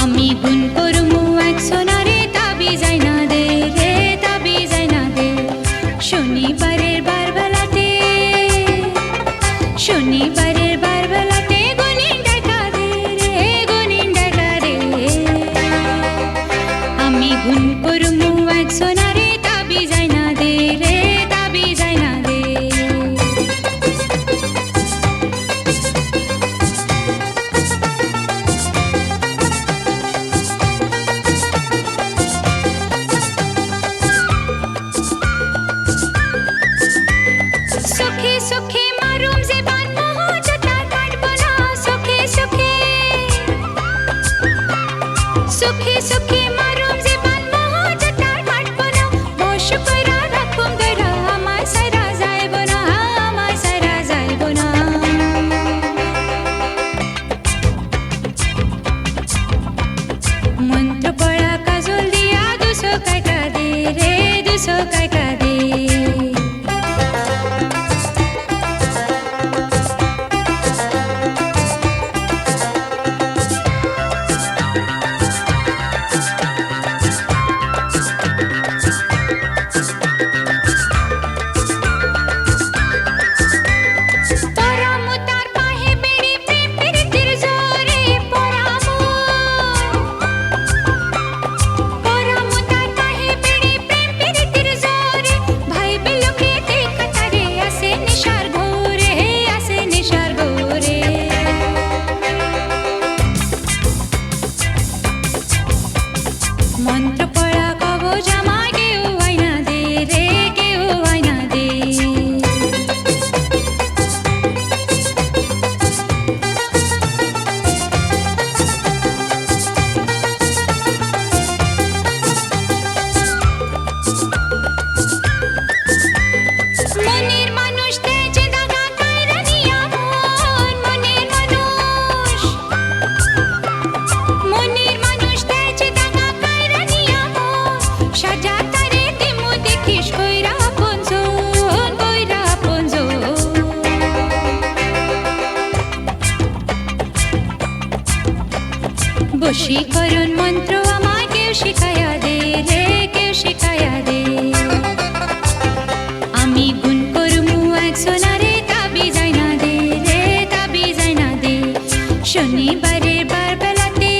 আমি গুণ করমু এক সোনারে তাবি যাই না দে রে তাবি যাই না দে শনিবারের বারবেলাতে শনিবারের বারবেলাতে গুনিন ডাকা দে রে গুনিন ডাকা দে আমি গুণ করমু এক সোনারে তাবি যাই না দে রে তাবি যাই না দে সুখে সুখে মারুম জীবন মহজতার কাটবো না বশ কইরা রাখুম দরা আমায় সারা যাইব না আমায় সারা যাইব না মন্ত্র পড়া কাজল দিয়া 200 টাকা দে রে 200 টাকা দে মন্ত্র পড়া কবজ আমায় কেউ আইনা দে রে কেউ আইনা দে মনের মানুষ তেজে দাগা কাইরা নিয়া মনের মানুষ মনের মানুষ তেজে দাগা কাইরা নিয়া সাজা তারে দিমু দেখিস কইরা আপনজন বশীকরণ মন্ত্র আমায় কেউ শিখায়া দে রে কেউ শিখায়া দে আমি গুণ করমু এক সোনারে তাবি যাই না দে রে তাবি যাই না দে শনিবারের বারবেলাতে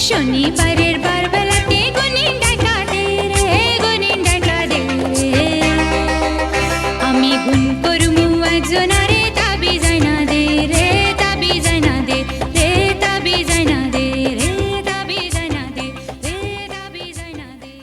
শনিবারের বারবেলাতে গুনিন ডাকা দে রে গুনিন ডাকা দে আমি গুণ করমু এক সোনারে তাবি যাই না দে রে তাবি যাই না দে রে তাবি যাই না দে রে তাবি যাই না দে রে তাবি যাই না দে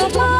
গোপাল